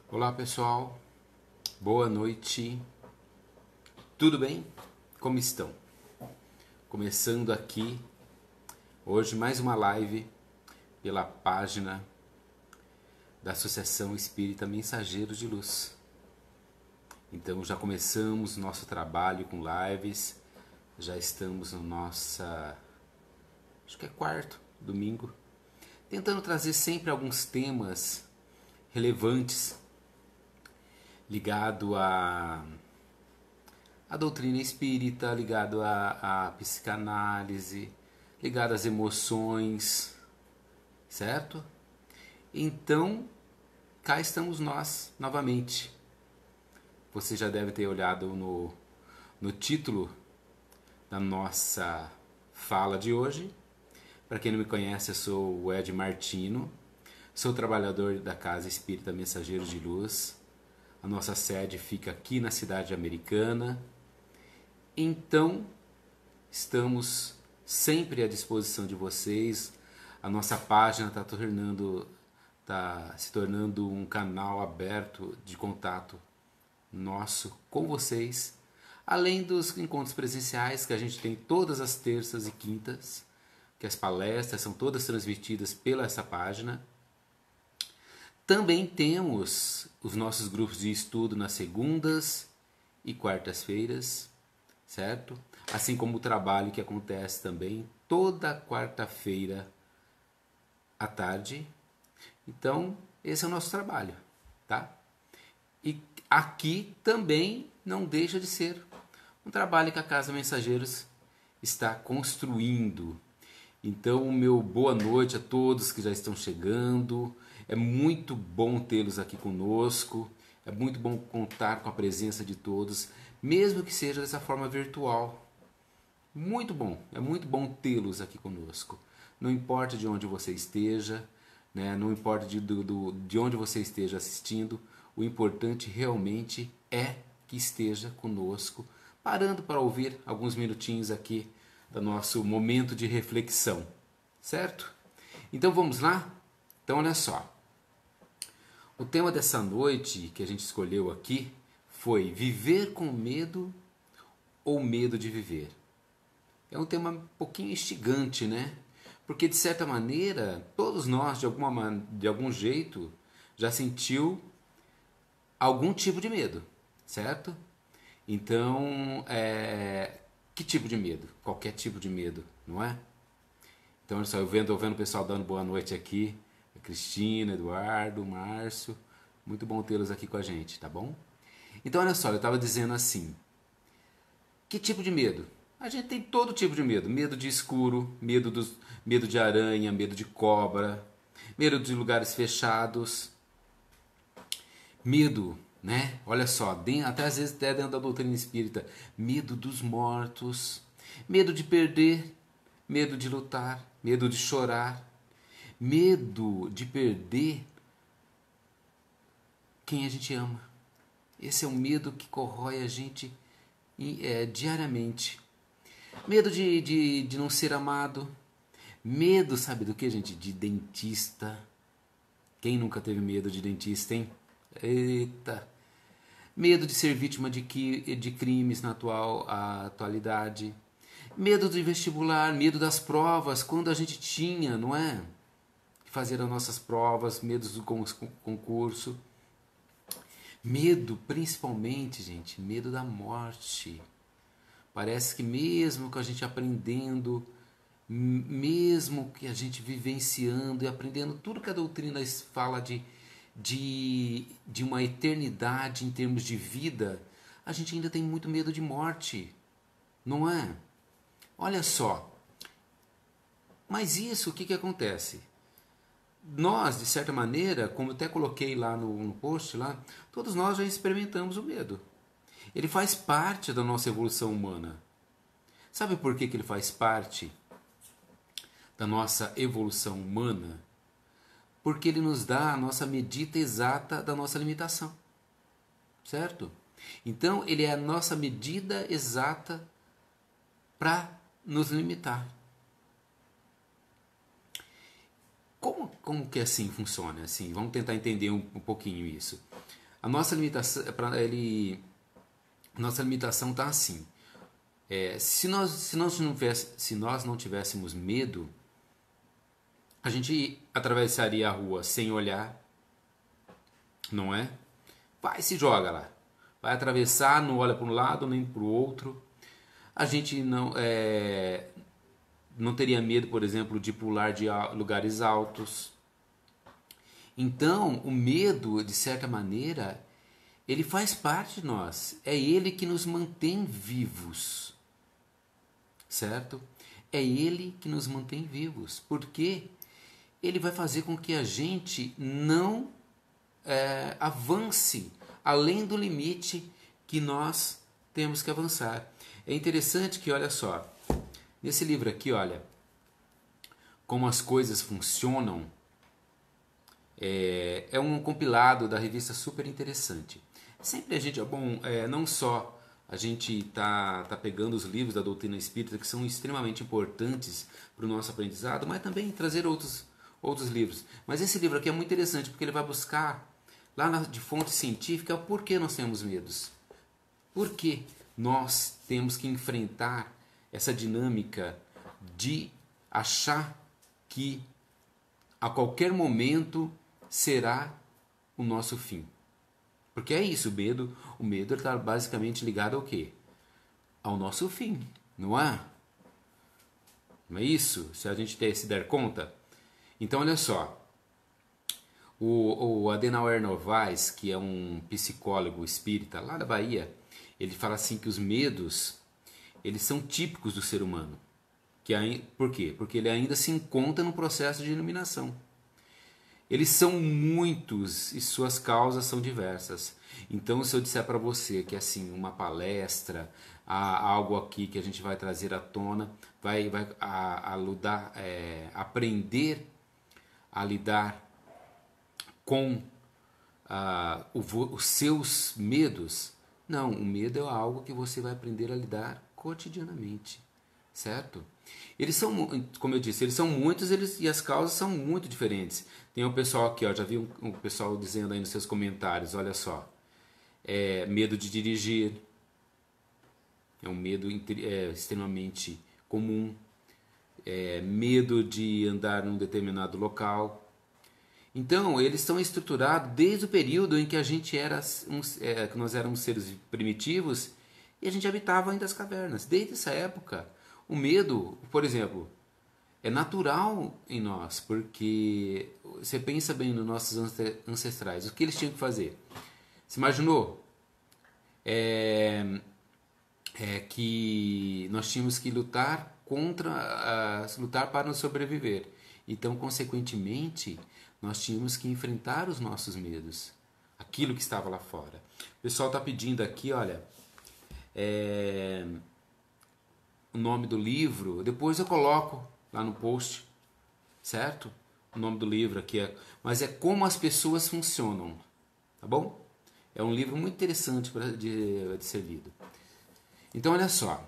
Olá pessoal, boa noite, tudo bem? Como estão? Começando aqui hoje mais uma live pela página da Associação Espírita Mensageiros de Luz. Então já começamos nosso trabalho com lives, já estamos no acho que é quarto domingo, tentando trazer sempre alguns temas relevantes ligado a doutrina espírita, ligado à psicanálise, ligado às emoções, certo? Então, cá estamos nós novamente. Você já deve ter olhado no título da nossa fala de hoje. Para quem não me conhece, eu sou o Ed Martino, sou trabalhador da Casa Espírita Mensageiros de Luz. A nossa sede fica aqui na cidade americana. Então, estamos sempre à disposição de vocês. A nossa página está se tornando um canal aberto de contato nosso com vocês, além dos encontros presenciais que a gente tem todas as terças e quintas, que as palestras são todas transmitidas pela essa página. Também temos os nossos grupos de estudo nas segundas e quartas-feiras, certo? Assim como o trabalho que acontece também toda quarta-feira à tarde. Então, esse é o nosso trabalho, tá? E aqui também não deixa de ser um trabalho que a Casa Mensageiros está construindo. Então, o meu boa noite a todos que já estão chegando. É muito bom tê-los aqui conosco. É muito bom contar com a presença de todos, mesmo que seja dessa forma virtual. Muito bom, é muito bom tê-los aqui conosco. Não importa de onde você esteja, né? Não importa de onde você esteja assistindo, o importante realmente é que esteja conosco, parando para ouvir alguns minutinhos aqui do nosso momento de reflexão, certo? Então vamos lá? Então olha só, o tema dessa noite que a gente escolheu aqui foi viver com medo ou medo de viver. É um tema um pouquinho instigante, né? Porque de certa maneira, todos nós de algum jeito já sentiu algum tipo de medo, certo? Então, que tipo de medo? Qualquer tipo de medo, não é? Então, olha só, eu vendo o pessoal dando boa noite aqui, a Cristina, Eduardo, Márcio, muito bom tê-los aqui com a gente, tá bom? Então, olha só, eu estava dizendo assim, que tipo de medo? A gente tem todo tipo de medo. Medo de escuro, medo de aranha, medo de cobra, medo de lugares fechados, medo, né? Olha só, até às vezes até dentro da doutrina espírita, medo dos mortos, medo de perder, medo de lutar, medo de chorar, medo de perder quem a gente ama. Esse é um medo que corrói a gente diariamente. Medo de não ser amado. Medo, sabe do que, gente? De dentista. Quem nunca teve medo de dentista, hein? Eita! Medo de ser vítima de crimes na atualidade. Medo do vestibular, medo das provas, quando a gente tinha, não é? Fazer as nossas provas, medos do concurso. Medo, principalmente, gente, medo da morte. Parece que mesmo que a gente aprendendo, mesmo que a gente vivenciando e aprendendo tudo que a doutrina fala de uma eternidade em termos de vida, a gente ainda tem muito medo de morte, não é? Olha só, mas isso, o que acontece? Nós, de certa maneira, como eu até coloquei lá no post, lá, todos nós já experimentamos o medo. Ele faz parte da nossa evolução humana. Sabe por que ele faz parte da nossa evolução humana? Porque ele nos dá a nossa medida exata da nossa limitação. Certo? Então, ele é a nossa medida exata para nos limitar. como que assim funciona? Assim, vamos tentar entender um pouquinho isso. A nossa limitação, nossa limitação está assim. Se nós não tivéssemos medo, a gente atravessaria a rua sem olhar, não é? Vai, se joga lá. Vai atravessar, não olha para um lado nem para o outro. A gente não teria medo, por exemplo, de pular de lugares altos. Então, o medo, de certa maneira, ele faz parte de nós. É ele que nos mantém vivos, certo? É ele que nos mantém vivos. Porque ele vai fazer com que a gente não avance além do limite que nós temos que avançar. É interessante que, olha só, nesse livro aqui, olha, Como as Coisas Funcionam, é um compilado da revista super interessante. Sempre a gente, não só a gente tá pegando os livros da doutrina espírita que são extremamente importantes para o nosso aprendizado, mas também trazer outros livros. Mas esse livro aqui é muito interessante porque ele vai buscar lá de fonte científica por que nós temos medos. Por que nós temos que enfrentar essa dinâmica de achar que a qualquer momento será o nosso fim. Porque é isso, o medo está basicamente ligado ao quê? Ao nosso fim, não é? Não é isso? Se a gente se der conta. Então, olha só. O Adenauer Novaes, que é um psicólogo espírita lá da Bahia, ele fala assim que os medos, eles são típicos do ser humano. Por quê? Porque ele ainda se encontra no processo de iluminação. Eles são muitos e suas causas são diversas. Então, se eu disser para você que assim uma palestra, algo aqui que a gente vai trazer à tona, vai aprender a lidar com os seus medos. Não, o medo é algo que você vai aprender a lidar cotidianamente, certo? Eles são, como eu disse, eles são muitos e as causas são muito diferentes. Tem um pessoal aqui, ó, já vi um pessoal dizendo aí nos seus comentários, olha só, medo de dirigir, é um medo extremamente comum, medo de andar num determinado local. Então, eles estão estruturados desde o período em que a gente que nós éramos seres primitivos e a gente habitava ainda as cavernas. Desde essa época, o medo, por exemplo, é natural em nós, porque você pensa bem nos nossos ancestrais, o que eles tinham que fazer? Você imaginou? Que nós tínhamos que lutar lutar para nos sobreviver. Então, consequentemente, nós tínhamos que enfrentar os nossos medos, aquilo que estava lá fora. O pessoal está pedindo aqui, olha, o nome do livro, depois eu coloco lá no post, certo? O nome do livro aqui mas é Como as Pessoas Funcionam, tá bom? É um livro muito interessante de ser lido. Então, olha só,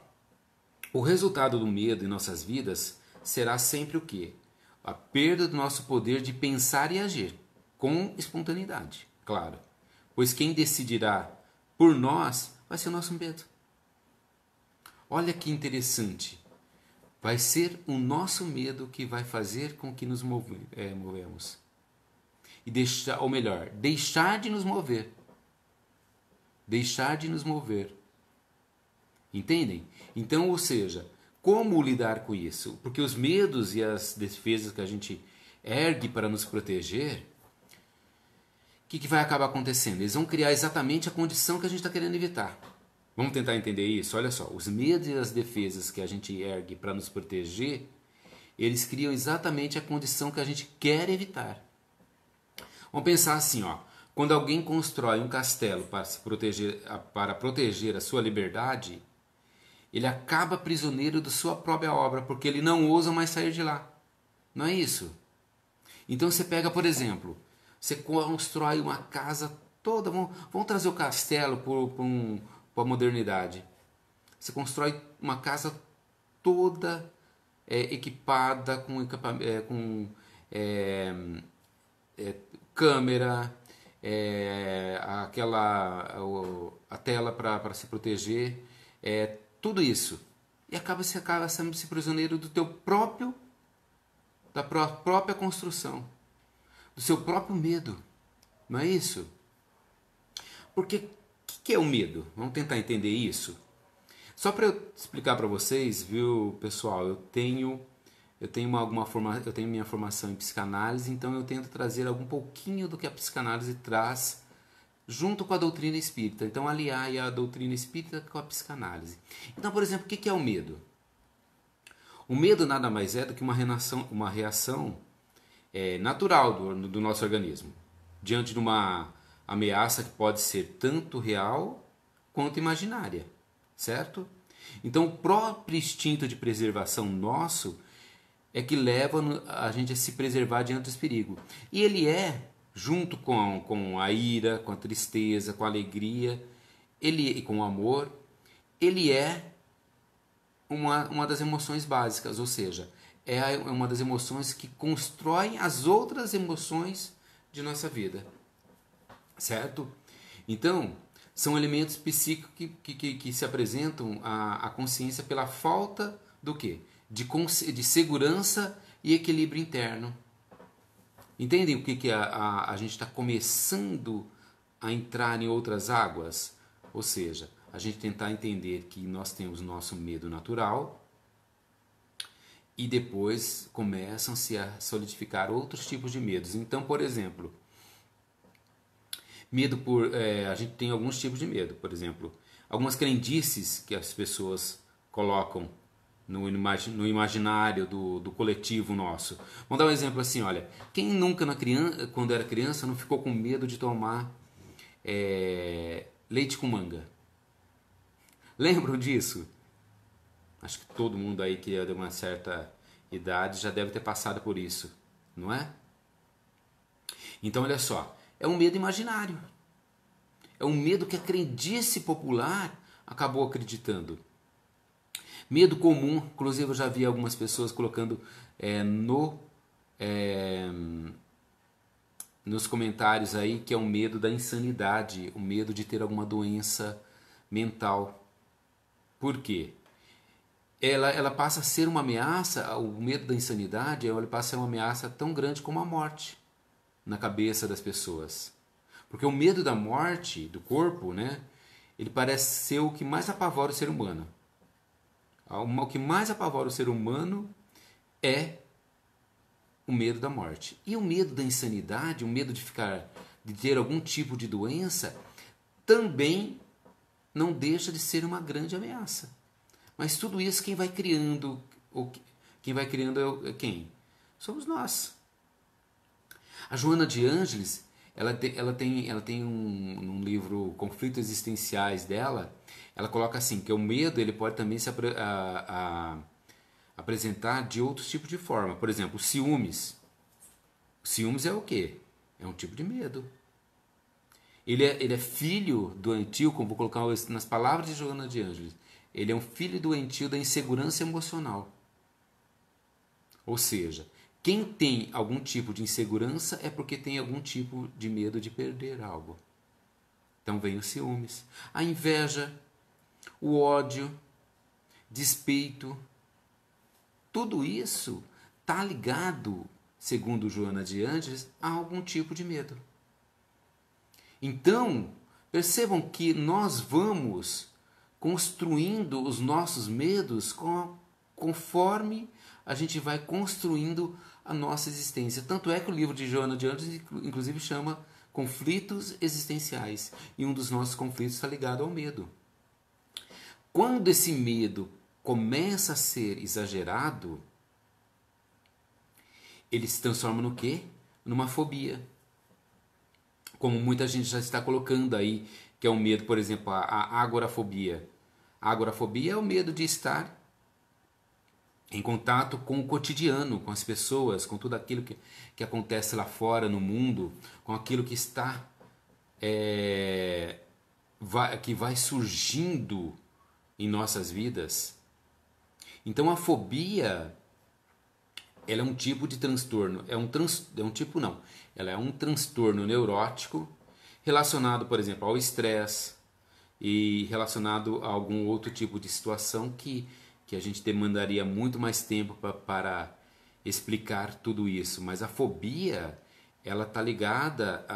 o resultado do medo em nossas vidas será sempre o quê? A perda do nosso poder de pensar e agir, com espontaneidade, claro. Pois quem decidirá por nós vai ser o nosso medo. Olha que interessante. Vai ser o nosso medo que vai fazer com que nos movemos. E deixar de nos mover. Deixar de nos mover. Entendem? Então, ou seja, como lidar com isso? Porque os medos e as defesas que a gente ergue para nos proteger, o que vai acabar acontecendo? Eles vão criar exatamente a condição que a gente está querendo evitar. Vamos tentar entender isso? Olha só, os medos e as defesas que a gente ergue para nos proteger, eles criam exatamente a condição que a gente quer evitar. Vamos pensar assim, ó, quando alguém constrói um castelo para proteger a sua liberdade, ele acaba prisioneiro da sua própria obra, porque ele não ousa mais sair de lá. Não é isso? Então você pega, por exemplo, você constrói uma casa toda, vamos trazer o castelo para a modernidade. Você constrói uma casa toda equipada com é, câmera, a tela para se proteger, tudo isso. E você acaba sendo prisioneiro do teu próprio, da própria construção, do seu próprio medo. Não é isso? Porque o que é o medo? Vamos tentar entender isso? Só para eu explicar para vocês, viu, pessoal, eu tenho minha formação em psicanálise, então eu tento trazer algum pouquinho do que a psicanálise traz junto com a doutrina espírita. Então, aliar a doutrina espírita com a psicanálise. Então, por exemplo, o que é o medo? O medo nada mais é do que uma reação natural do nosso organismo diante de uma ameaça que pode ser tanto real quanto imaginária, certo? Então, o próprio instinto de preservação nosso é que leva a gente a se preservar diante dos perigos. E ele junto com a ira, com a tristeza, com a alegria, e com o amor, ele é uma das emoções básicas, ou seja, é uma das emoções que constroem as outras emoções de nossa vida, certo? Então, são elementos psíquicos que se apresentam à consciência pela falta do quê? De segurança e equilíbrio interno. Entendem o que a gente está começando a entrar em outras águas? Ou seja, a gente tentar entender que nós temos nosso medo natural e depois começam-se a solidificar outros tipos de medos. Então, por exemplo, a gente tem alguns tipos de medo. Por exemplo, algumas crendices que as pessoas colocam no imaginário do coletivo nosso. Vamos dar um exemplo assim, olha, quem nunca quando era criança não ficou com medo de tomar leite com manga? Lembram disso? Acho que todo mundo aí que é de uma certa idade já deve ter passado por isso, não é? Então olha só, é um medo imaginário. É um medo que a crendice popular acabou acreditando. Medo comum, inclusive eu já vi algumas pessoas colocando nos comentários aí que é o medo da insanidade, o medo de ter alguma doença mental. Por quê? Ela passa a ser uma ameaça, o medo da insanidade, ele passa a ser uma ameaça tão grande como a morte na cabeça das pessoas. Porque o medo da morte, do corpo, né, ele parece ser o que mais apavora o ser humano. O que mais apavora o ser humano é o medo da morte. E o medo da insanidade, o medo de ter algum tipo de doença, também não deixa de ser uma grande ameaça. Mas tudo isso quem vai criando é quem? Somos nós. A Joana de Ângeles, ela tem um livro Conflitos Existenciais dela, ela coloca assim, que o medo ele pode também se apresentar de outros tipos de forma. Por exemplo, o ciúmes. O ciúmes é o quê? É um tipo de medo. Ele é filho doentio, como vou colocar nas palavras de Joana de Ângeles, ele é um filho doentio da insegurança emocional. Ou seja, quem tem algum tipo de insegurança é porque tem algum tipo de medo de perder algo. Então vem os ciúmes, a inveja, o ódio, despeito. Tudo isso está ligado, segundo Joana de Ângeles, a algum tipo de medo. Então, percebam que nós vamos construindo os nossos medos conforme a gente vai construindo a nossa existência. Tanto é que o livro de Joana de Ângeles, inclusive, chama Conflitos Existenciais. E um dos nossos conflitos está ligado ao medo. Quando esse medo começa a ser exagerado, ele se transforma no quê? Numa fobia. Como muita gente já está colocando aí, que é o medo, por exemplo, a agorafobia. A agorafobia é o medo de estar em contato com o cotidiano, com as pessoas, com tudo aquilo que acontece lá fora no mundo, com aquilo que está que vai surgindo em nossas vidas. Então a fobia ela é um tipo de transtorno, é um tipo não, ela é um transtorno neurótico relacionado, por exemplo, ao estresse e relacionado a algum outro tipo de situação que a gente demandaria muito mais tempo para explicar tudo isso. Mas a fobia, ela está ligada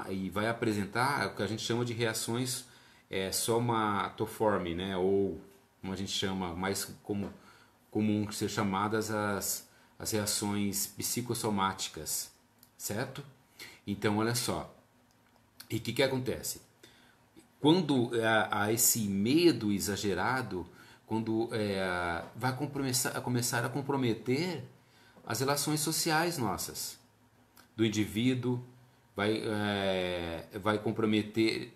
e vai apresentar o que a gente chama de reações somatoforme, né? Ou como a gente chama, mais comum ser chamadas as reações psicossomáticas, certo? Então, olha só. E o que acontece? Quando há esse medo exagerado, quando vai começar a comprometer as relações sociais nossas, do indivíduo, vai comprometer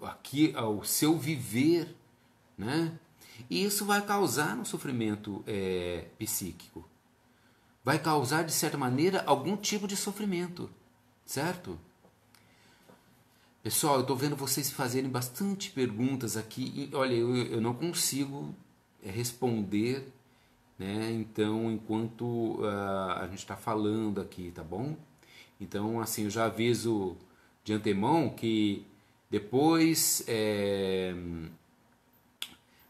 aqui o seu viver, né? E isso vai causar um sofrimento psíquico. Vai causar, de certa maneira, algum tipo de sofrimento, certo? Pessoal, eu estou vendo vocês fazerem bastante perguntas aqui e, olha, eu não consigo responder, né? Então, enquanto a gente está falando aqui, tá bom? Então, assim, eu já aviso de antemão que depois,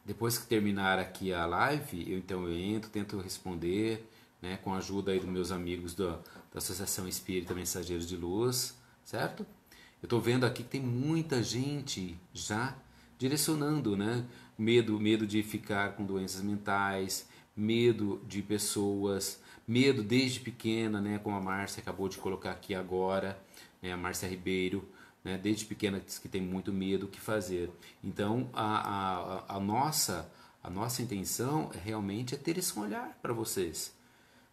depois que terminar aqui a live, eu entro, tento responder, né? Com a ajuda aí dos meus amigos da Associação Espírita Mensageiros de Luz, certo? Eu estou vendo aqui que tem muita gente já direcionando, né? Medo de ficar com doenças mentais, medo de pessoas, medo desde pequena, né? Como a Márcia acabou de colocar aqui agora, né? A Márcia Ribeiro, né? Desde pequena diz que tem muito medo, o que fazer. Então a nossa intenção realmente é ter esse olhar para vocês.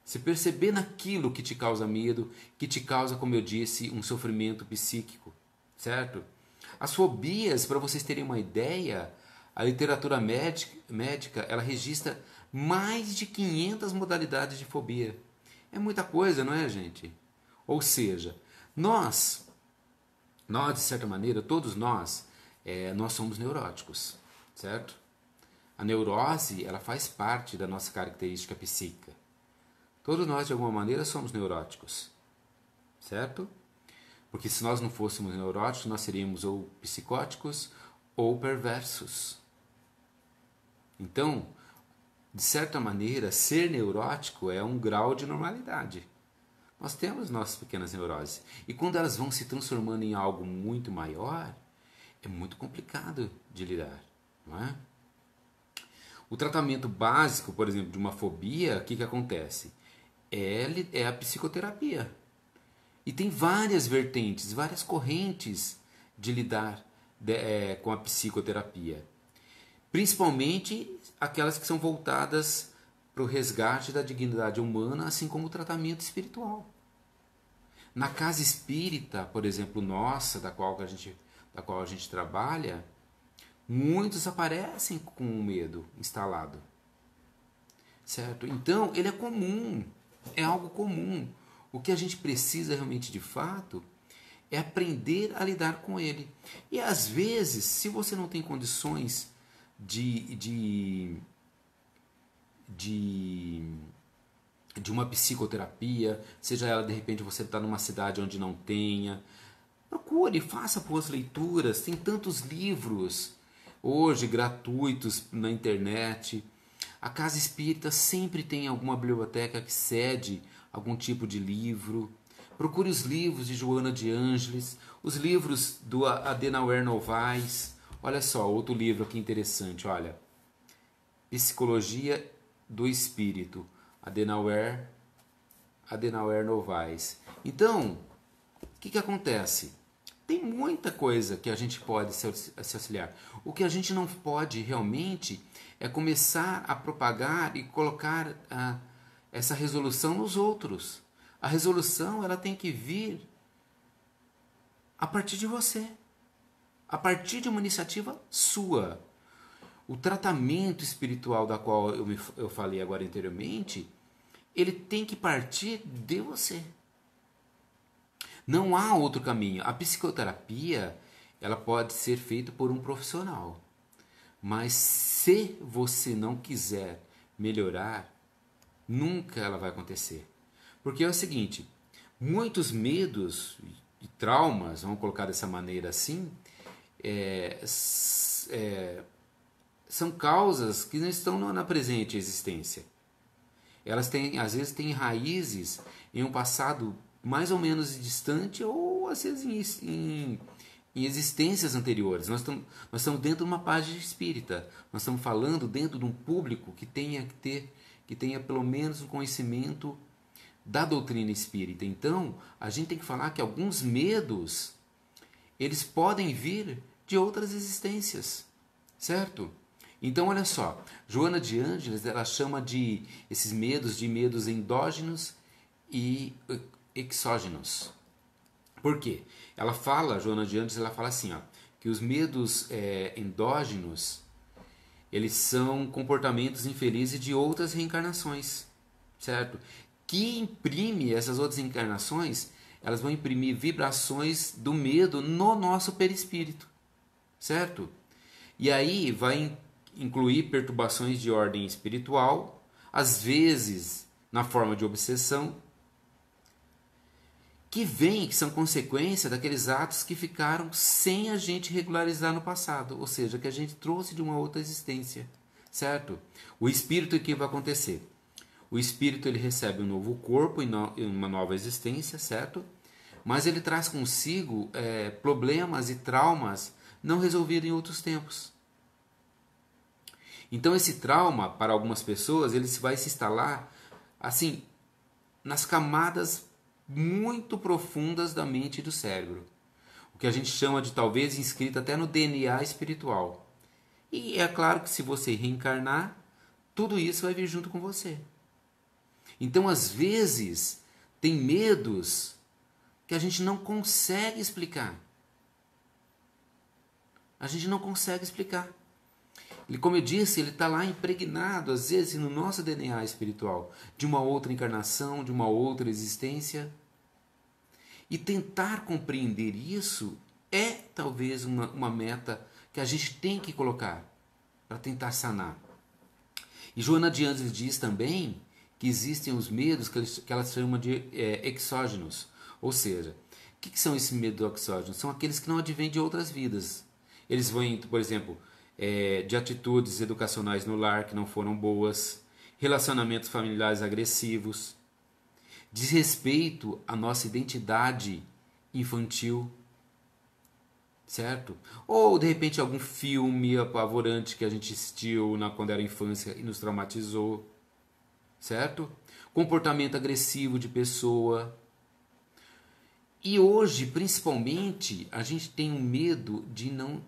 Se perceber naquilo que te causa medo, que te causa, como eu disse, um sofrimento psíquico, certo? As fobias, para vocês terem uma ideia, a literatura médica ela registra mais de 500 modalidades de fobia. É muita coisa, não é, gente? Ou seja, nós de certa maneira, todos nós somos neuróticos, certo? A neurose, ela faz parte da nossa característica psíquica. Todos nós, de alguma maneira, somos neuróticos, certo? Porque se nós não fôssemos neuróticos, nós seríamos ou psicóticos ou perversos. Então, de certa maneira, ser neurótico é um grau de normalidade. Nós temos nossas pequenas neuroses. E quando elas vão se transformando em algo muito maior, é muito complicado de lidar, não é? O tratamento básico, por exemplo, de uma fobia, o que acontece? É a psicoterapia. E tem várias vertentes, várias correntes de lidar com a psicoterapia. Principalmente aquelas que são voltadas para o resgate da dignidade humana, assim como o tratamento espiritual. Na casa espírita, por exemplo, nossa, da qual a gente trabalha, muitos aparecem com o medo instalado. Certo? Então, ele é comum, é algo comum. O que a gente precisa realmente de fato é aprender a lidar com ele. E às vezes, se você não tem condições de uma psicoterapia, seja ela de repente você está numa cidade onde não tenha, procure, faça boas leituras, tem tantos livros hoje gratuitos na internet. A Casa Espírita sempre tem alguma biblioteca que cede algum tipo de livro. Procure os livros de Joana de Ângeles, os livros do Adenauer Novaes. Olha só, outro livro aqui interessante, olha. Psicologia do Espírito, Adenauer Novaes. Então, o que acontece? Tem muita coisa que a gente pode se auxiliar. O que a gente não pode realmente é começar a propagar e colocar essa resolução nos outros. A resolução ela tem que vir a partir de você, a partir de uma iniciativa sua. O tratamento espiritual da qual eu falei agora anteriormente, ele tem que partir de você. Não há outro caminho. A psicoterapia ela pode ser feita por um profissional. Mas se você não quiser melhorar, Nunca ela vai acontecer. Porque é o seguinte, muitos medos e traumas, vamos colocar dessa maneira assim, são causas que não estão na presente existência. Elas têm, às vezes têm raízes em um passado mais ou menos distante ou às vezes em existências anteriores. Nós estamos dentro de uma página espírita. Nós estamos falando dentro de um público que tenha pelo menos um conhecimento da doutrina espírita. Então, a gente tem que falar que alguns medos eles podem vir de outras existências, certo? Então, olha só, Joana de Ângeles, ela chama de esses medos de medos endógenos e exógenos. Por quê? Ela fala, Joana de Ângeles, ela fala assim, ó, que os medos endógenos, eles são comportamentos infelizes de outras reencarnações, certo? Que imprime essas outras encarnações, elas vão imprimir vibrações do medo no nosso perispírito, certo? E aí vai incluir perturbações de ordem espiritual, às vezes na forma de obsessão, que são consequência daqueles atos que ficaram sem a gente regularizar no passado, ou seja, que a gente trouxe de uma outra existência, certo? O espírito, o que vai acontecer? O espírito ele recebe um novo corpo e uma nova existência, certo? Mas ele traz consigo problemas e traumas não resolvidos em outros tempos. Então esse trauma, para algumas pessoas, ele vai se instalar assim nas camadas muito profundas da mente e do cérebro. O que a gente chama de talvez inscrito até no DNA espiritual. E é claro que se você reencarnar, tudo isso vai vir junto com você. Então, às vezes, tem medos que a gente não consegue explicar. A gente não consegue explicar. Ele, como eu disse, ele está lá impregnado, às vezes, no nosso DNA espiritual, de uma outra encarnação, de uma outra existência. E tentar compreender isso é talvez uma meta que a gente tem que colocar para tentar sanar. E Joana de Ângeles diz também que existem os medos que ela chama de exógenos. Ou seja, o que são esses medos exógenos? São aqueles que não advêm de outras vidas. Eles vêm, por exemplo, de atitudes educacionais no lar que não foram boas, relacionamentos familiares agressivos, desrespeito à nossa identidade infantil, certo? Ou de repente algum filme apavorante que a gente assistiu quando era infância e nos traumatizou, certo? Comportamento agressivo de pessoa. E hoje, principalmente, a gente tem um medo de não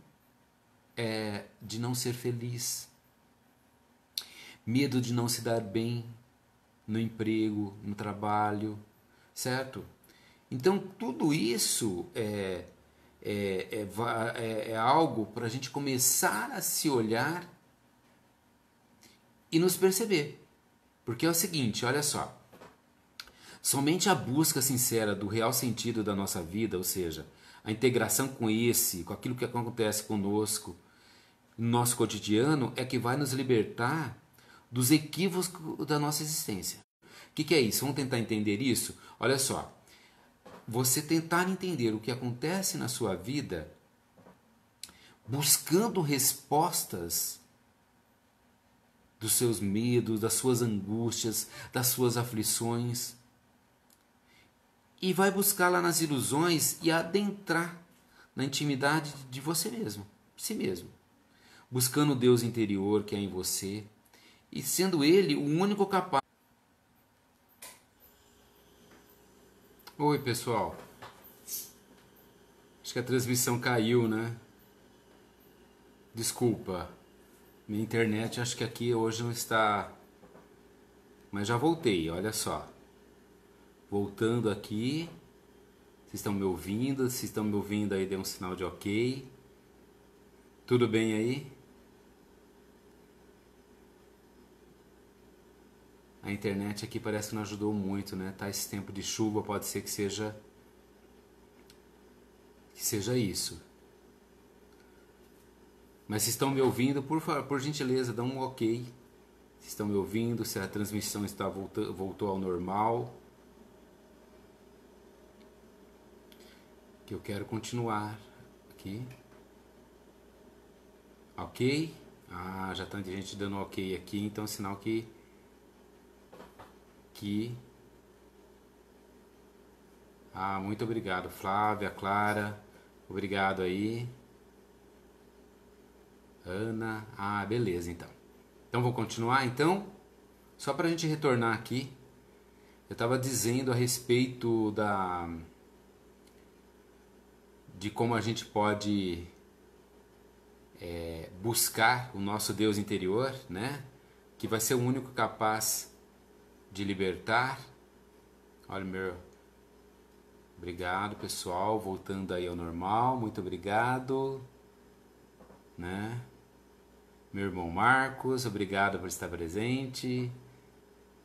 ser feliz, medo de não se dar bem no emprego, no trabalho, certo? Então tudo isso é algo para a gente começar a se olhar e nos perceber. Porque é o seguinte, olha só, somente a busca sincera do real sentido da nossa vida, ou seja, a integração com aquilo que acontece conosco, no nosso cotidiano, é que vai nos libertar dos equívocos da nossa existência. O que é isso? Vamos tentar entender isso? Olha só, você tentar entender o que acontece na sua vida, buscando respostas dos seus medos, das suas angústias, das suas aflições, e vai buscar lá nas ilusões e adentrar na intimidade de você mesmo, si mesmo, buscando o Deus interior que é em você e sendo Ele o único capaz. Oi, pessoal. Acho que a transmissão caiu, né? Desculpa. Minha internet acho que aqui hoje não está. Mas já voltei, olha só. Voltando aqui. Vocês estão me ouvindo? Se estão me ouvindo aí, dê um sinal de ok. Tudo bem aí? A internet aqui parece que não ajudou muito, né? Tá esse tempo de chuva, pode ser que seja isso. Mas se estão me ouvindo, por gentileza, dá um ok. Se estão me ouvindo, se a transmissão está voltou ao normal. Que eu quero continuar aqui. Ok? Ah, já tá gente dando ok aqui, então é sinal que muito obrigado, Flávia, Clara, obrigado aí. Ana, beleza então. Então vou continuar então, só para a gente retornar aqui. Eu estava dizendo a respeito de como a gente pode buscar o nosso Deus interior, né? Que vai ser o único capaz de libertar. Olha, obrigado, pessoal, voltando aí ao normal, muito obrigado, né? Meu irmão Marcos, obrigado por estar presente,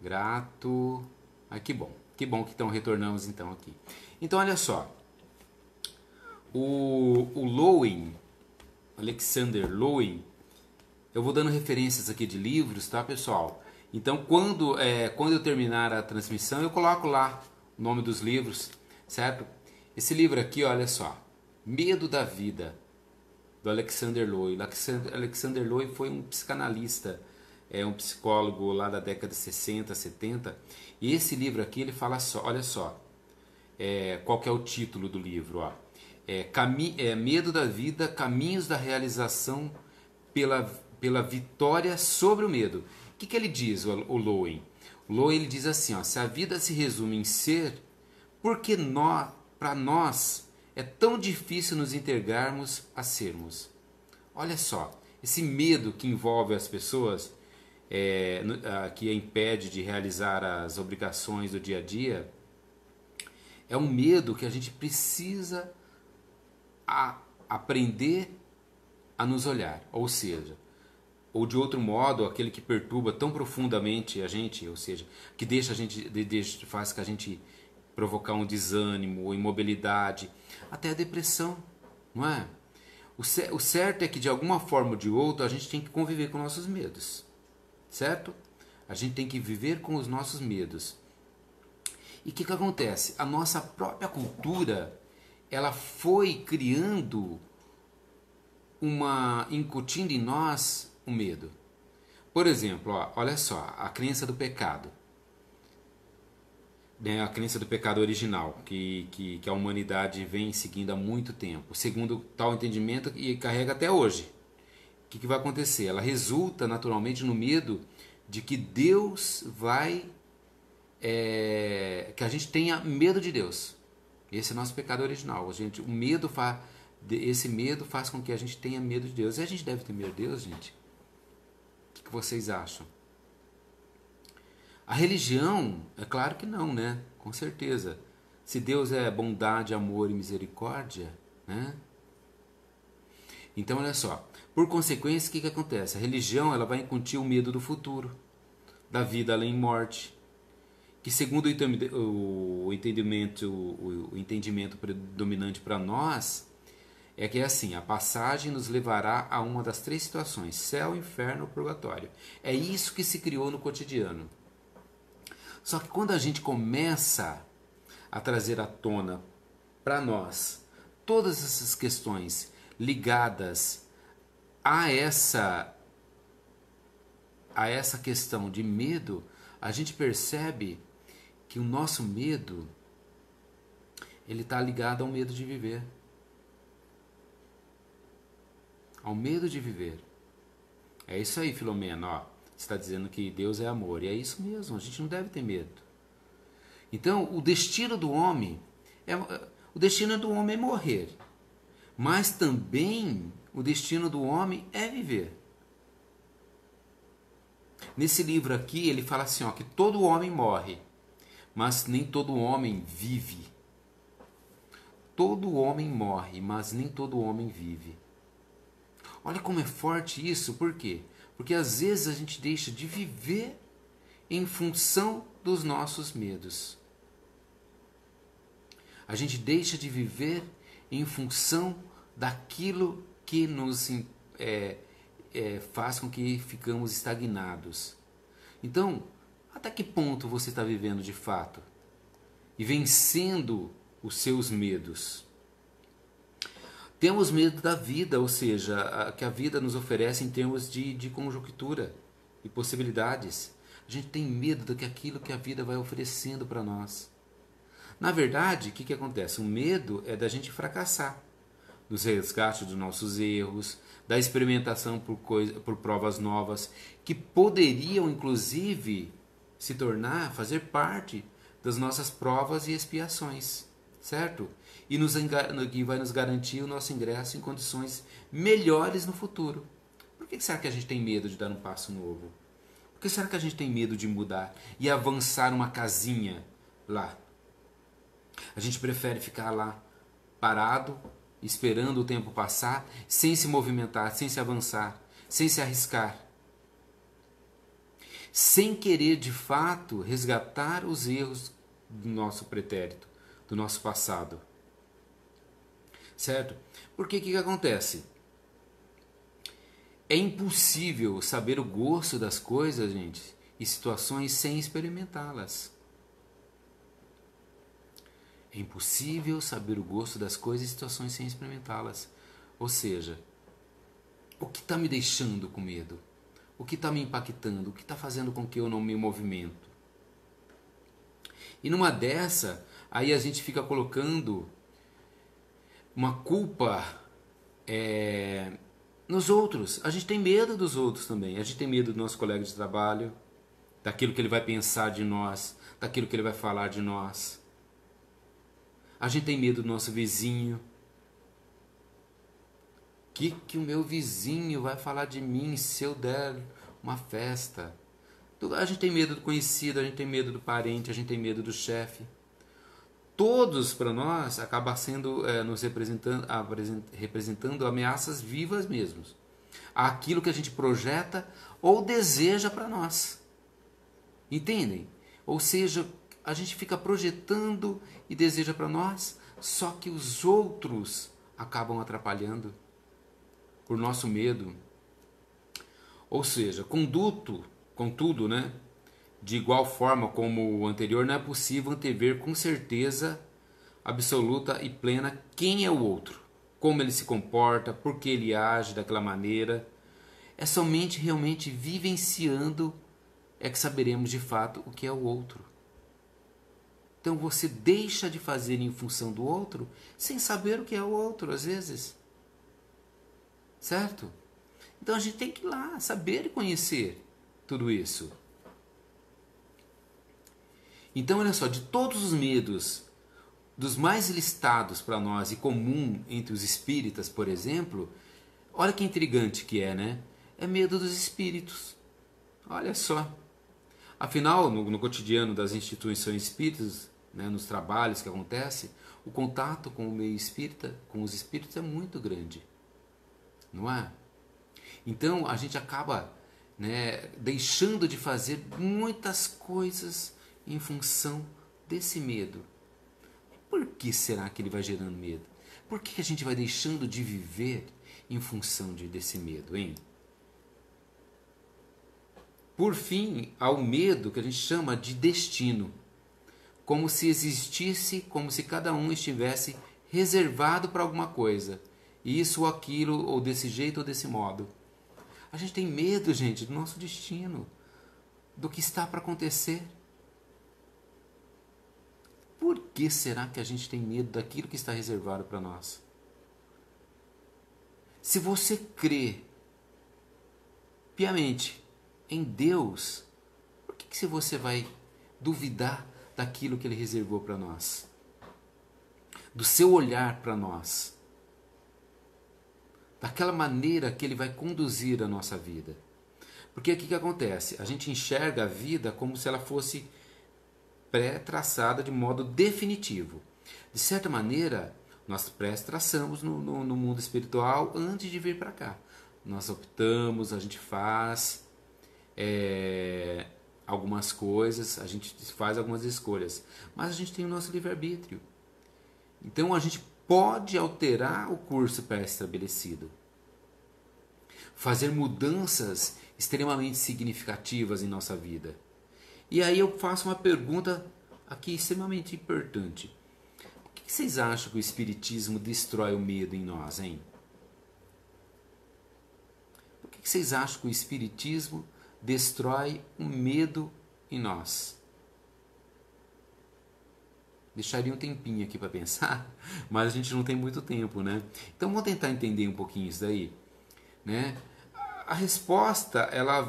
grato. Que bom que retornamos então aqui. Então, olha só, o Lowen, Alexander Lowen, eu vou dando referências aqui de livros, tá, pessoal? Então, quando eu terminar a transmissão, eu coloco lá o nome dos livros, certo? Esse livro aqui, olha só, Medo da Vida, do Alexander Lowen. Alexander Lowen foi um psicanalista, um psicólogo lá da década de 60, 70. E esse livro aqui, ele fala só, olha só, qual que é o título do livro, ó. Medo da Vida, Caminhos da Realização pela Vitória sobre o Medo. O que ele diz, o Lowen? O Lowen, ele diz assim, ó, se a vida se resume em ser, por que para nós é tão difícil nos entregarmos a sermos? Olha só, esse medo que envolve as pessoas, que a impede de realizar as obrigações do dia a dia, é um medo que a gente precisa aprender a nos olhar, ou seja, ou de outro modo, aquele que perturba tão profundamente a gente, ou seja, que faz que a gente provocar um desânimo, ou imobilidade, até a depressão, não é? O certo é que de alguma forma ou de outra a gente tem que conviver com nossos medos, certo? A gente tem que viver com os nossos medos. E o que acontece? A nossa própria cultura, ela foi incutindo em nós o medo. Por exemplo, olha só, a crença do pecado. Né, a crença do pecado original, que a humanidade vem seguindo há muito tempo, segundo tal entendimento, e carrega até hoje. O que vai acontecer? Ela resulta naturalmente no medo de que Deus que a gente tenha medo de Deus. Esse é o nosso pecado original. Esse medo faz com que a gente tenha medo de Deus. E a gente deve ter medo de Deus, gente? O que vocês acham? A religião, é claro que não, né? Com certeza. Se Deus é bondade, amor e misericórdia, né? Então, olha só. Por consequência, o que acontece? A religião, ela vai incutir o medo do futuro, da vida além morte, que segundo o entendimento predominante para nós, é que é assim, a passagem nos levará a uma das três situações, céu, inferno ou purgatório. É isso que se criou no cotidiano. Só que quando a gente começa a trazer à tona para nós todas essas questões ligadas a essa questão de medo, a gente percebe que o nosso medo, ele está ligado ao medo de viver. Ao medo de viver. É isso aí, Filomena, ó. Você está dizendo que Deus é amor. E é isso mesmo, a gente não deve ter medo. Então, o destino do homem é morrer. Mas também o destino do homem é viver. Nesse livro aqui, ele fala assim, ó, que todo homem morre, mas nem todo homem vive. Todo homem morre, mas nem todo homem vive. Olha como é forte isso, por quê? Porque às vezes a gente deixa de viver em função dos nossos medos. A gente deixa de viver em função daquilo que nos faz com que ficamos estagnados. Então, até que ponto você está vivendo de fato? E vencendo os seus medos. Temos medo da vida, ou seja, que a vida nos oferece em termos de conjuntura e possibilidades. A gente tem medo daquilo que a vida vai oferecendo para nós. Na verdade, o que acontece? O medo é da gente fracassar, dos resgates dos nossos erros, da experimentação por provas novas, que poderiam, inclusive, fazer parte das nossas provas e expiações, certo? Que vai nos garantir o nosso ingresso em condições melhores no futuro. Por que será que a gente tem medo de dar um passo novo? Por que será que a gente tem medo de mudar e avançar uma casinha lá? A gente prefere ficar lá parado, esperando o tempo passar, sem se movimentar, sem se avançar, sem se arriscar, sem querer de fato resgatar os erros do nosso pretérito, do nosso passado. Certo? Porque o que acontece? É impossível saber o gosto das coisas, gente, e situações sem experimentá-las. É impossível saber o gosto das coisas e situações sem experimentá-las. Ou seja, o que está me deixando com medo? O que está me impactando? O que está fazendo com que eu não me movimento? E numa dessa, aí a gente fica colocando uma culpa nos outros. A gente tem medo dos outros também. A gente tem medo do nosso colega de trabalho, daquilo que ele vai pensar de nós, daquilo que ele vai falar de nós. A gente tem medo do nosso vizinho. O que o meu vizinho vai falar de mim se eu der uma festa? A gente tem medo do conhecido, a gente tem medo do parente, a gente tem medo do chefe. Todos, para nós, acabam sendo nos representando ameaças vivas mesmo. Aquilo que a gente projeta ou deseja para nós. Entendem? Ou seja, a gente fica projetando e deseja para nós, só que os outros acabam atrapalhando por nosso medo. Ou seja, contudo, né, de igual forma como o anterior, não é possível antever com certeza absoluta e plena quem é o outro, como ele se comporta, por que ele age daquela maneira. É somente realmente vivenciando é que saberemos de fato o que é o outro. Então você deixa de fazer em função do outro sem saber o que é o outro, às vezes. Certo? Então a gente tem que ir lá, saber e conhecer tudo isso. Então olha só, de todos os medos, dos mais listados para nós e comum entre os espíritas, por exemplo, olha que intrigante que é, né? É medo dos espíritos. Olha só. Afinal, no cotidiano das instituições espíritas, né, nos trabalhos que acontece, o contato com o meio espírita, com os espíritos é muito grande. Não é? Então a gente acaba, né, deixando de fazer muitas coisas em função desse medo. Por que será que ele vai gerando medo? Por que a gente vai deixando de viver em função desse medo, hein? Por fim, há o medo que a gente chama de destino. Como se existisse, como se cada um estivesse reservado para alguma coisa. Isso ou aquilo, ou desse jeito ou desse modo. A gente tem medo, gente, do nosso destino, do que está para acontecer. Por que será que a gente tem medo daquilo que está reservado para nós? Se você crê piamente em Deus, por que você vai duvidar daquilo que Ele reservou para nós? Do seu olhar para nós? Daquela maneira que Ele vai conduzir a nossa vida? Porque o que acontece? A gente enxerga a vida como se ela fosse pré-traçada de modo definitivo. De certa maneira, nós pré-traçamos no mundo espiritual antes de vir para cá. Nós optamos, a gente faz algumas coisas, a gente faz algumas escolhas, mas a gente tem o nosso livre-arbítrio. Então a gente pode alterar o curso pré-estabelecido. fazer mudanças extremamente significativas em nossa vida. E aí eu faço uma pergunta aqui extremamente importante. Por que vocês acham que o Espiritismo destrói o medo em nós, hein? Por que vocês acham que o Espiritismo destrói o medo em nós? Deixaria um tempinho aqui para pensar, mas a gente não tem muito tempo, né? Então vamos tentar entender um pouquinho isso daí, né? A resposta, ela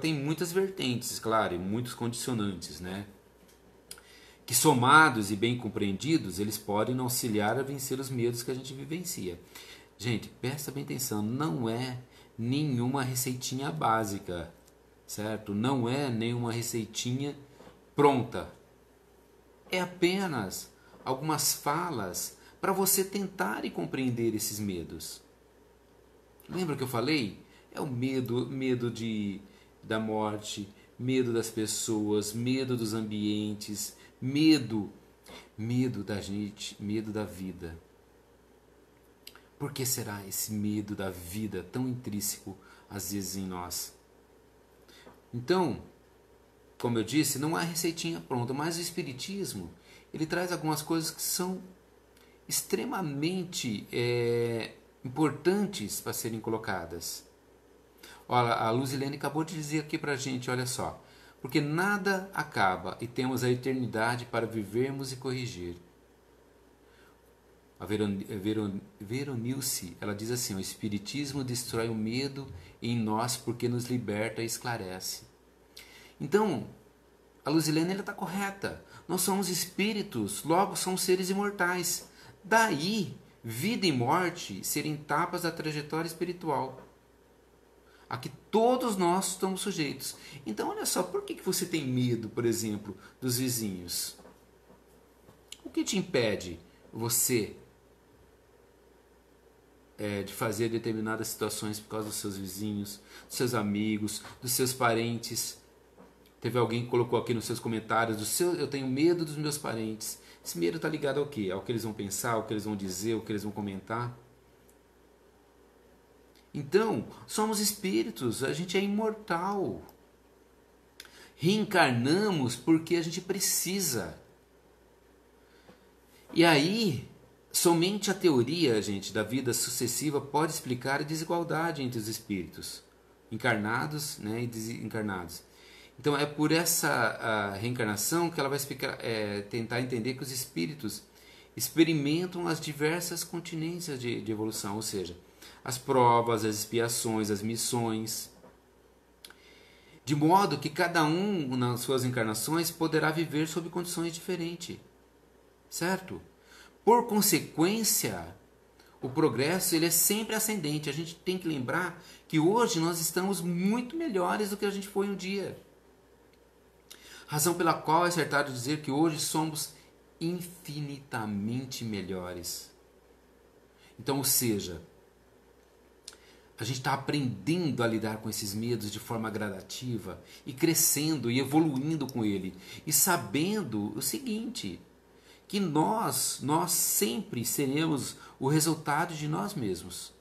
tem muitas vertentes, claro, e muitos condicionantes, né? Que somados e bem compreendidos, eles podem auxiliar a vencer os medos que a gente vivencia. Gente, presta bem atenção, não é nenhuma receitinha básica, certo? Não é nenhuma receitinha pronta. É apenas algumas falas para você tentar e compreender esses medos. Lembra que eu falei? É o medo da morte, medo das pessoas, medo dos ambientes, medo da gente, medo da vida. Por que será esse medo da vida tão intrínseco às vezes em nós? Então, como eu disse, não há receitinha pronta, mas o Espiritismo, ele traz algumas coisas que são extremamente importantes para serem colocadas. Olha, a Luzilene acabou de dizer aqui para a gente, olha só. Porque nada acaba e temos a eternidade para vivermos e corrigir. A Veronilce, ela diz assim, o Espiritismo destrói o medo em nós porque nos liberta e esclarece. Então, a Luzilene está correta. Nós somos espíritos, logo somos seres imortais. Daí, vida e morte serem etapas da trajetória espiritual, a que todos nós estamos sujeitos. Então, olha só, por que você tem medo, por exemplo, dos vizinhos? O que te impede você de fazer determinadas situações por causa dos seus vizinhos, dos seus amigos, dos seus parentes? Teve alguém que colocou aqui nos seus comentários, eu tenho medo dos meus parentes. Esse medo está ligado ao quê? Ao que eles vão pensar, ao que eles vão dizer, ao que eles vão comentar. Então, somos espíritos, a gente é imortal. Reencarnamos porque a gente precisa. E aí, somente a teoria, gente, da vida sucessiva pode explicar a desigualdade entre os espíritos, encarnados, né, e desencarnados. Então é por essa reencarnação que ela vai explicar, tentar entender que os espíritos experimentam as diversas continências de evolução, ou seja, as provas, as expiações, as missões, de modo que cada um nas suas encarnações poderá viver sob condições diferentes, certo? Por consequência, o progresso ele é sempre ascendente. A gente tem que lembrar que hoje nós estamos muito melhores do que a gente foi um dia. Razão pela qual é acertado dizer que hoje somos infinitamente melhores. Então, ou seja, a gente está aprendendo a lidar com esses medos de forma gradativa e crescendo e evoluindo com ele. E sabendo o seguinte, que nós sempre seremos o resultado de nós mesmos.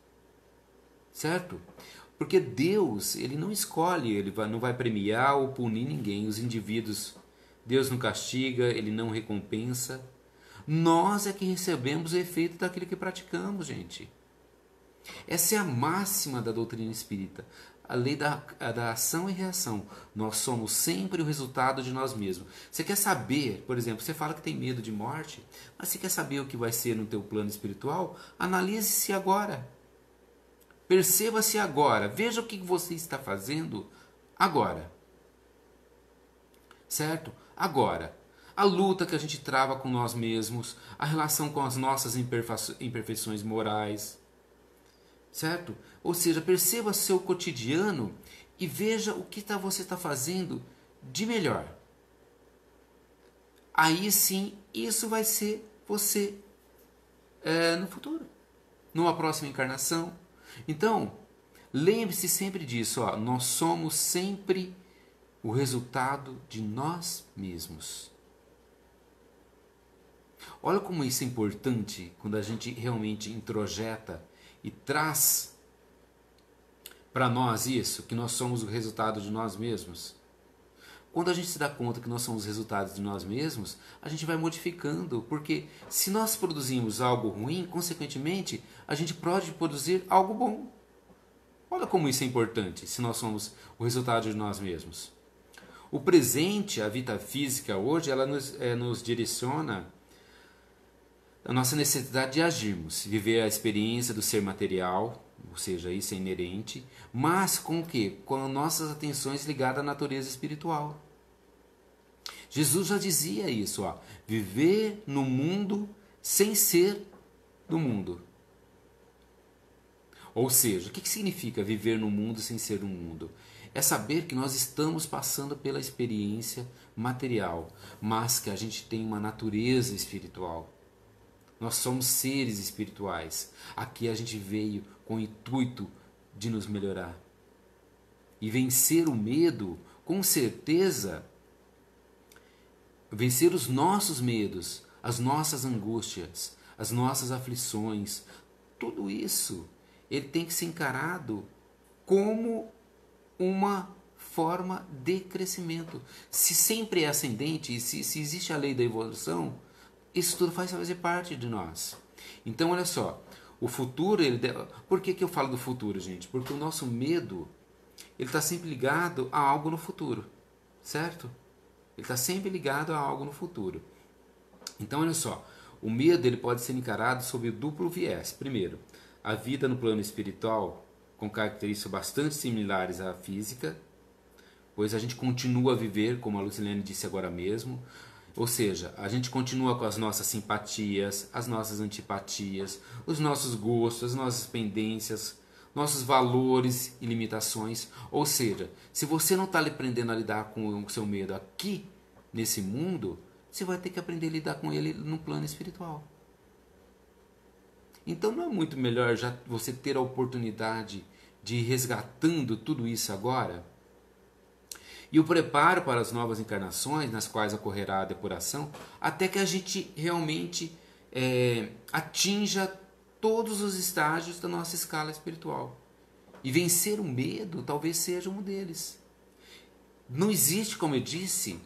Certo? Porque Deus, ele não escolhe, não vai premiar ou punir ninguém, os indivíduos. Deus não castiga, ele não recompensa. Nós é que recebemos o efeito daquilo que praticamos, gente. Essa é a máxima da doutrina espírita, a lei da ação e reação. Nós somos sempre o resultado de nós mesmos. Você quer saber, por exemplo, você fala que tem medo de morte, mas você quer saber o que vai ser no teu plano espiritual? Analise-se agora. Perceba-se agora. Veja o que você está fazendo agora. Certo? Agora. A luta que a gente trava com nós mesmos, a relação com as nossas imperfeições morais. Certo? Ou seja, perceba seu cotidiano e veja o que você está fazendo de melhor. Aí sim, isso vai ser você no futuro, numa próxima encarnação. Então, lembre-se sempre disso, ó, nós somos sempre o resultado de nós mesmos. Olha como isso é importante quando a gente realmente introjeta e traz para nós isso, que nós somos o resultado de nós mesmos? Quando a gente se dá conta que nós somos resultados de nós mesmos, a gente vai modificando, porque se nós produzimos algo ruim, consequentemente, a gente pode produzir algo bom. Olha como isso é importante, se nós somos o resultado de nós mesmos. O presente, a vida física hoje, ela nos direciona a nossa necessidade de agirmos, viver a experiência do ser material, ou seja, isso é inerente, mas com o quê? Com nossas atenções ligadas à natureza espiritual. Jesus já dizia isso, ó, viver no mundo sem ser do mundo. Ou seja, o que significa viver no mundo sem ser do mundo? É saber que nós estamos passando pela experiência material, mas que a gente tem uma natureza espiritual. Nós somos seres espirituais. Aqui a gente veio com o intuito de nos melhorar. E vencer o medo, com certeza, vencer os nossos medos, as nossas angústias, as nossas aflições, tudo isso, ele tem que ser encarado como uma forma de crescimento. Se sempre é ascendente, e se existe a lei da evolução, isso tudo faz fazer parte de nós. Então, olha só, o futuro, por que eu falo do futuro, gente? Porque o nosso medo, ele está sempre ligado a algo no futuro, certo? Ele está sempre ligado a algo no futuro. Então, olha só, o medo ele pode ser encarado sob o duplo viés. Primeiro, a vida no plano espiritual, com características bastante similares à física, pois a gente continua a viver, como a Lucilene disse agora mesmo, ou seja, a gente continua com as nossas simpatias, as nossas antipatias, os nossos gostos, as nossas pendências, nossos valores e limitações. Ou seja, se você não está aprendendo a lidar com o seu medo aqui, nesse mundo, você vai ter que aprender a lidar com ele no plano espiritual. Então não é muito melhor já você ter a oportunidade de ir resgatando tudo isso agora? E o preparo para as novas encarnações, nas quais ocorrerá a depuração, até que a gente realmente atinja todos os estágios da nossa escala espiritual. E vencer o medo talvez seja um deles. Não existe, como eu disse,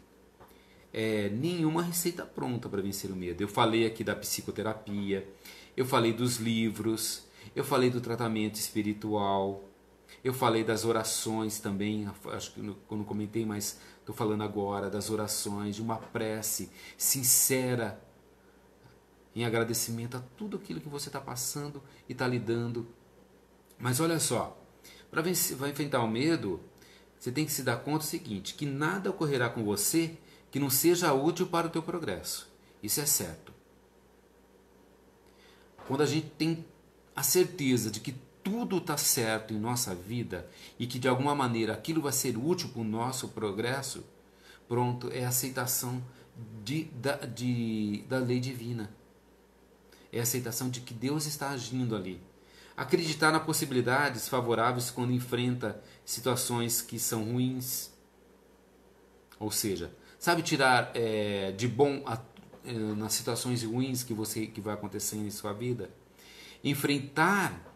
nenhuma receita pronta para vencer o medo. Eu falei aqui da psicoterapia, eu falei dos livros, eu falei do tratamento espiritual, eu falei das orações também, acho que eu não comentei, mas estou falando agora das orações, de uma prece sincera em agradecimento a tudo aquilo que você está passando e está lidando. Mas olha só, para enfrentar o medo, você tem que se dar conta do seguinte, que nada ocorrerá com você que não seja útil para o teu progresso. Isso é certo. Quando a gente tem a certeza de que tudo está certo em nossa vida e que de alguma maneira aquilo vai ser útil para o nosso progresso, pronto, é a aceitação da lei divina. É a aceitação de que Deus está agindo ali. Acreditar nas possibilidades favoráveis quando enfrenta situações que são ruins. Ou seja, sabe tirar de bom nas situações ruins que vai acontecendo em sua vida? Enfrentar,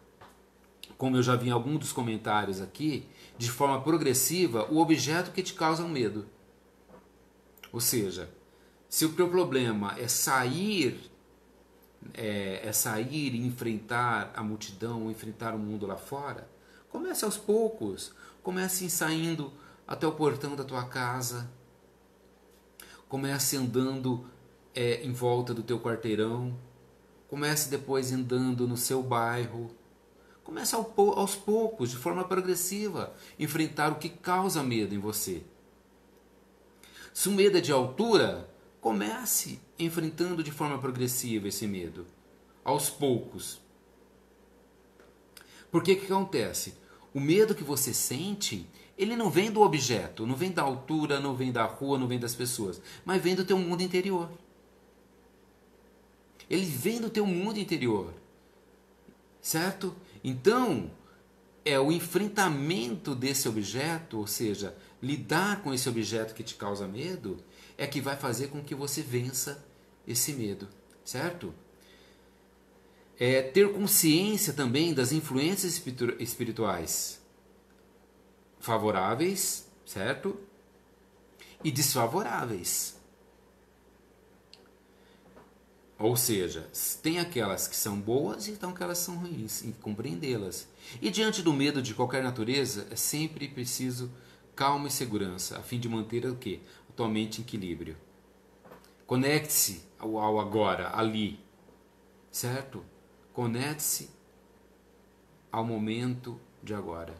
como eu já vi em alguns dos comentários aqui, de forma progressiva, o objeto que te causa medo. Ou seja, se o teu problema é sair e enfrentar a multidão, enfrentar o mundo lá fora, comece aos poucos. Comece saindo até o portão da tua casa. Comece andando em volta do teu quarteirão. Comece depois andando no seu bairro. Comece aos poucos, de forma progressiva, enfrentar o que causa medo em você. Se o medo é de altura, comece enfrentando de forma progressiva esse medo, aos poucos. Porque o que acontece? O medo que você sente, ele não vem do objeto, não vem da altura, não vem da rua, não vem das pessoas, mas vem do teu mundo interior. Ele vem do teu mundo interior, certo? Então, é o enfrentamento desse objeto, ou seja, lidar com esse objeto que te causa medo, é que vai fazer com que você vença esse medo, certo? Ter consciência também das influências espirituais. favoráveis, certo? E desfavoráveis. Ou seja, tem aquelas que são boas e então aquelas que são ruins, e compreendê-las. E diante do medo de qualquer natureza, é sempre preciso calma e segurança, a fim de manter o quê? A tua mente em equilíbrio. Conecte-se ao agora, ali, certo? Conecte-se ao momento de agora.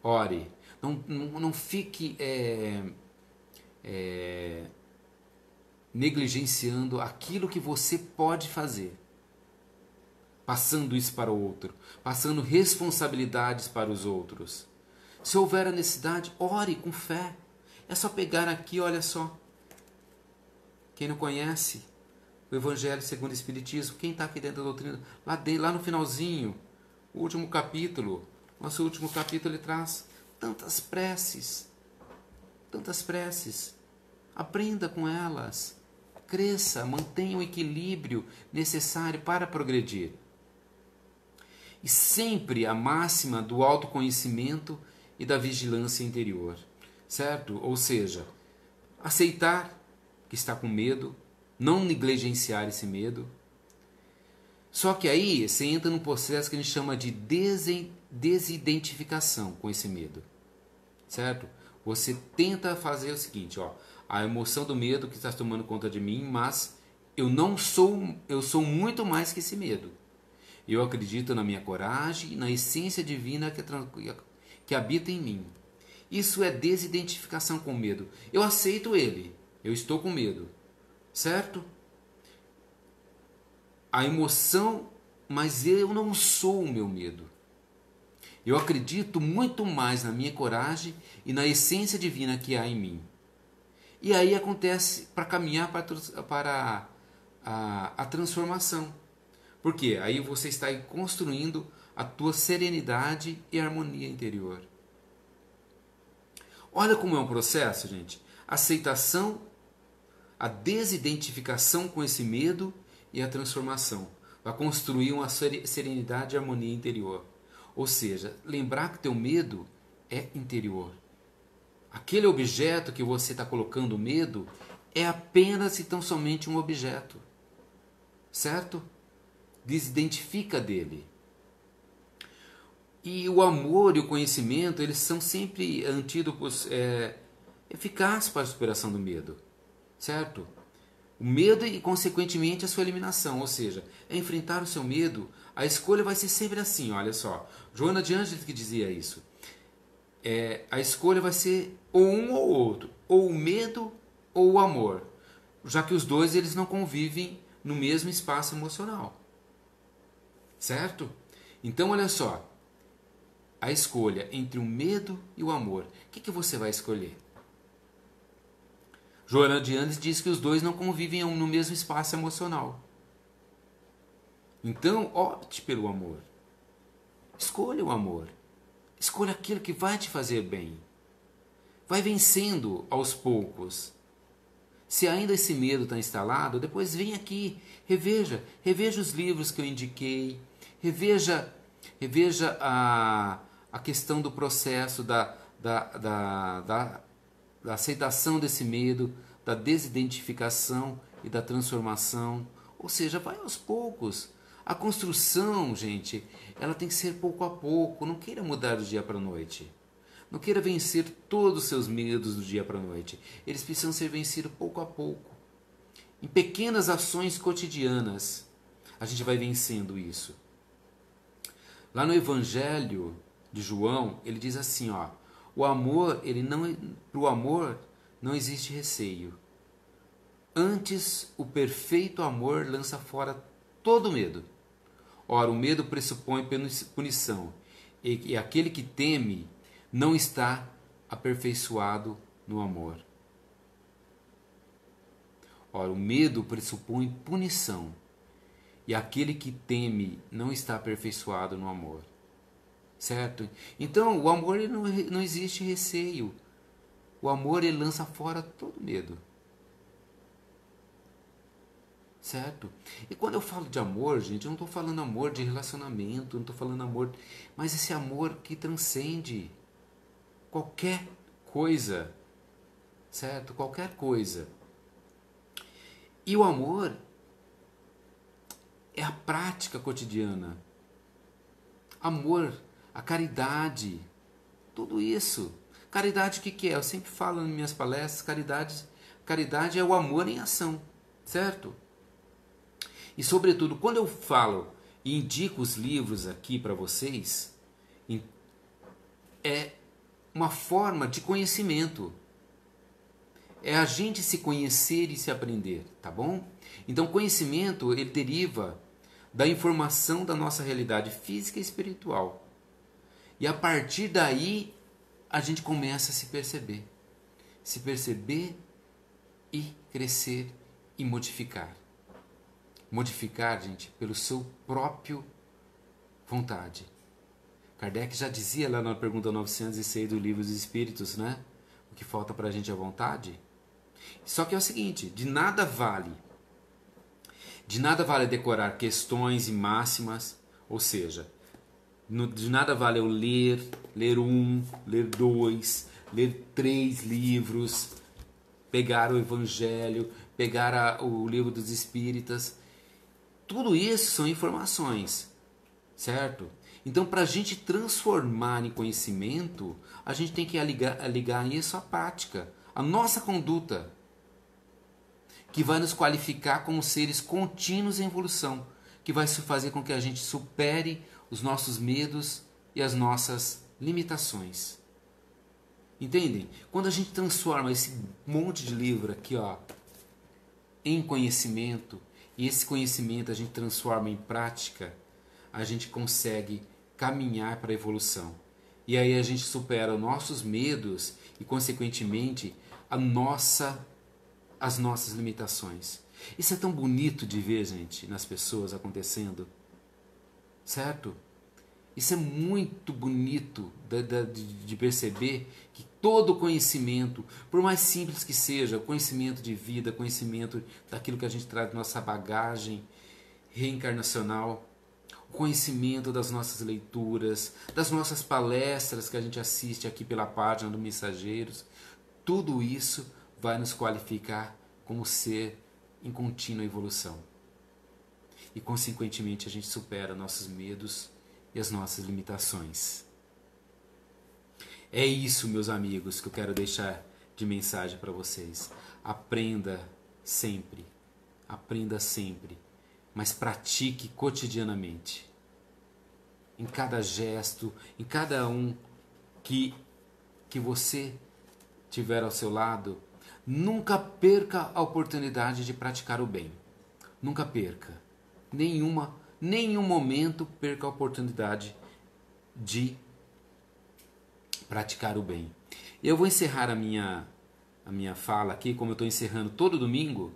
Ore. Não fique negligenciando aquilo que você pode fazer. Passando isso para o outro. Passando responsabilidades para os outros. Se houver a necessidade, ore com fé. É só pegar aqui, olha só. Quem não conhece o Evangelho segundo o Espiritismo, quem está aqui dentro da doutrina, lá no finalzinho, o último capítulo, nosso último capítulo, ele traz tantas preces. Tantas preces. Aprenda com elas. Cresça, mantenha o equilíbrio necessário para progredir. E sempre a máxima do autoconhecimento e da vigilância interior, certo? Ou seja, aceitar que está com medo, não negligenciar esse medo. Só que aí você entra num processo que a gente chama de desidentificação com esse medo, certo? Você tenta fazer o seguinte, ó, a emoção do medo que está tomando conta de mim, mas eu sou muito mais que esse medo. Eu acredito na minha coragem e na essência divina que habita em mim. Isso é desidentificação com o medo. Eu aceito ele, eu estou com medo, certo? A emoção, mas eu não sou o meu medo. Eu acredito muito mais na minha coragem e na essência divina que há em mim. E aí acontece para caminhar para a transformação. Por quê? Aí você está construindo a tua serenidade e harmonia interior. Olha como é um processo, gente. Aceitação, a desidentificação com esse medo e a transformação. Vai construir uma serenidade e harmonia interior. Ou seja, lembrar que teu medo é interior. Aquele objeto que você está colocando medo é apenas e tão somente um objeto. Certo? Desidentifica dele. E o amor e o conhecimento, eles são sempre antídotos eficazes para a superação do medo. Certo? O medo e, consequentemente, a sua eliminação. Ou seja, é enfrentar o seu medo. A escolha vai ser sempre assim, olha só. Joana de Ângeles que dizia isso. A escolha vai ser ou um ou outro. Ou o medo ou o amor. Já que os dois eles não convivem no mesmo espaço emocional. Certo? Então, olha só. A escolha entre o medo e o amor. O que você vai escolher? Joana de Ângeles diz que os dois não convivem no mesmo espaço emocional. Então, opte pelo amor. Escolha o amor. Escolha aquilo que vai te fazer bem. Vai vencendo aos poucos. Se ainda esse medo está instalado, depois vem aqui, reveja os livros que eu indiquei, reveja a questão do processo da aceitação desse medo, da desidentificação e da transformação. Ou seja, vai aos poucos. A construção, gente, ela tem que ser pouco a pouco. Não queira mudar do dia para a noite. Não queira vencer todos os seus medos do dia para a noite. Eles precisam ser vencidos pouco a pouco. Em pequenas ações cotidianas, a gente vai vencendo isso. Lá no Evangelho de João, ele diz assim, ó, pro amor não existe receio. Antes, o perfeito amor lança fora todo medo. Ora, o medo pressupõe punição, e aquele que teme não está aperfeiçoado no amor. Ora, o medo pressupõe punição, e aquele que teme não está aperfeiçoado no amor. Certo? Então, o amor ele não existe receio. O amor ele lança fora todo medo. Certo? E quando eu falo de amor, gente, eu não estou falando amor de relacionamento, não estou falando amor, mas esse amor que transcende. qualquer coisa, certo? Qualquer coisa. E o amor é a prática cotidiana. Amor, a caridade, tudo isso. Caridade o que é? Eu sempre falo nas minhas palestras, caridade é o amor em ação, certo? E sobretudo, quando eu falo e indico os livros aqui para vocês, é uma forma de conhecimento. É a gente se conhecer e se aprender, tá bom? Então, conhecimento, ele deriva da informação da nossa realidade física e espiritual. E a partir daí, a gente começa a se perceber. Se perceber e crescer e modificar. Modificar, gente, pelo seu próprio vontade. Kardec já dizia lá na pergunta 906 do Livro dos Espíritos, né? O que falta para a gente é a vontade. Só que é o seguinte, de nada vale decorar questões e máximas, ou seja, de nada vale eu ler um, ler dois, ler 3 livros, pegar o Evangelho, pegar o Livro dos Espíritas. Tudo isso são informações, certo? Então, para a gente transformar em conhecimento, a gente tem que ligar isso à prática, à nossa conduta, que vai nos qualificar como seres contínuos em evolução, que vai fazer com que a gente supere os nossos medos e as nossas limitações. Entendem? Quando a gente transforma esse monte de livro aqui, ó, em conhecimento, e esse conhecimento a gente transforma em prática, a gente consegue caminhar para a evolução. E aí a gente supera os nossos medos e, consequentemente, as nossas limitações. Isso é tão bonito de ver, gente, nas pessoas acontecendo. Certo? Isso é muito bonito de perceber que todo conhecimento, por mais simples que seja, conhecimento de vida, conhecimento daquilo que a gente traz da nossa bagagem reencarnacional, o conhecimento das nossas leituras, das nossas palestras que a gente assiste aqui pela página do Mensageiros, tudo isso vai nos qualificar como ser em contínua evolução. E, consequentemente, a gente supera nossos medos e as nossas limitações. É isso, meus amigos, que eu quero deixar de mensagem para vocês. Aprenda sempre, mas pratique cotidianamente. Em cada gesto, em cada um que você tiver ao seu lado, nunca perca a oportunidade de praticar o bem. Nunca perca. Nenhum momento perca a oportunidade de praticar o bem. Eu vou encerrar a minha fala aqui, como eu estou encerrando todo domingo,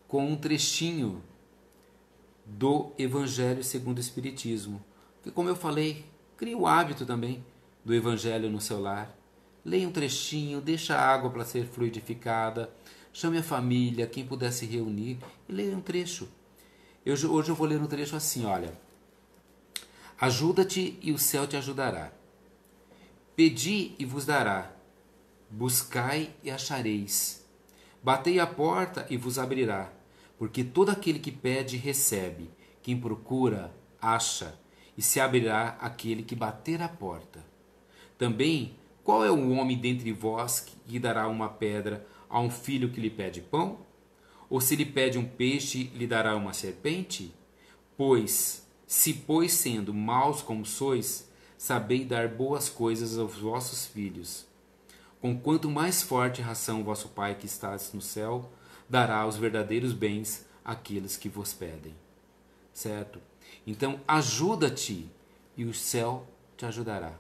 com um trechinho do Evangelho segundo o Espiritismo. Que, como eu falei, crie o hábito também do Evangelho no seu lar. Leia um trechinho, deixa a água para ser fluidificada, chame a família, quem puder se reunir e leia um trecho. Hoje eu vou ler um trecho assim, olha. Ajuda-te e o céu te ajudará. Pedi e vos dará. Buscai e achareis. Batei a porta e vos abrirá. Porque todo aquele que pede, recebe. Quem procura, acha. E se abrirá aquele que bater a porta. Também, qual é o homem dentre vós que dará uma pedra a um filho que lhe pede pão? Ou se lhe pede um peixe, lhe dará uma serpente? Pois, sendo maus como sois, sabei dar boas coisas aos vossos filhos. Com quanto mais forte ração vosso Pai que estás no céu, dará os verdadeiros bens àqueles que vos pedem. Certo? Então, ajuda-te e o céu te ajudará.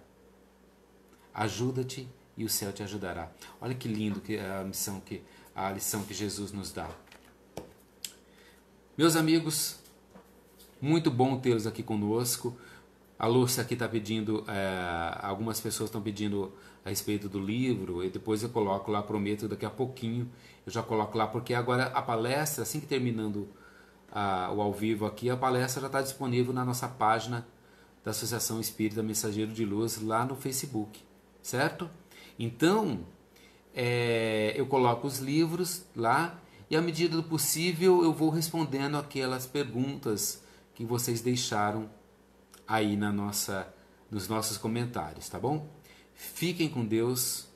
Ajuda-te e o céu te ajudará. Olha que lindo que é a lição que Jesus nos dá. Meus amigos, muito bom tê-los aqui conosco. A Lúcia aqui está pedindo, algumas pessoas estão pedindo a respeito do livro, e depois eu coloco lá, prometo, daqui a pouquinho eu já coloco lá, porque agora a palestra, assim que terminando o ao vivo aqui, a palestra já está disponível na nossa página da Associação Espírita Mensageiro de Luz, lá no Facebook, certo? Então, eu coloco os livros lá e, à medida do possível, eu vou respondendo aquelas perguntas que vocês deixaram aí nos nossos comentários, tá bom? Fiquem com Deus,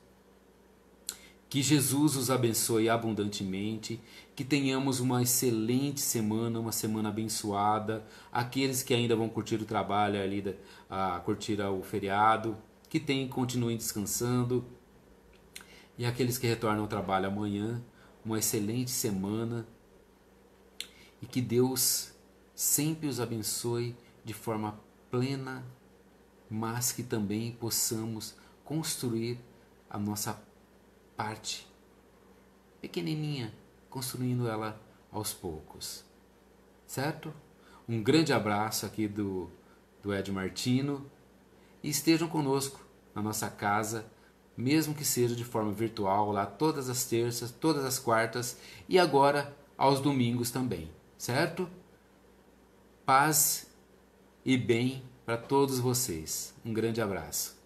que Jesus os abençoe abundantemente, que tenhamos uma excelente semana, uma semana abençoada. Aqueles que ainda vão curtir o trabalho ali, curtir o feriado, continuem descansando. E aqueles que retornam ao trabalho amanhã, uma excelente semana. E que Deus sempre os abençoe de forma plena, mas que também possamos construir a nossa parte pequenininha, construindo ela aos poucos, certo? Um grande abraço aqui do Ed Martino e estejam conosco na nossa casa, mesmo que seja de forma virtual, lá todas as terças, todas as quartas e agora aos domingos também, certo? Paz e bem para todos vocês. Um grande abraço.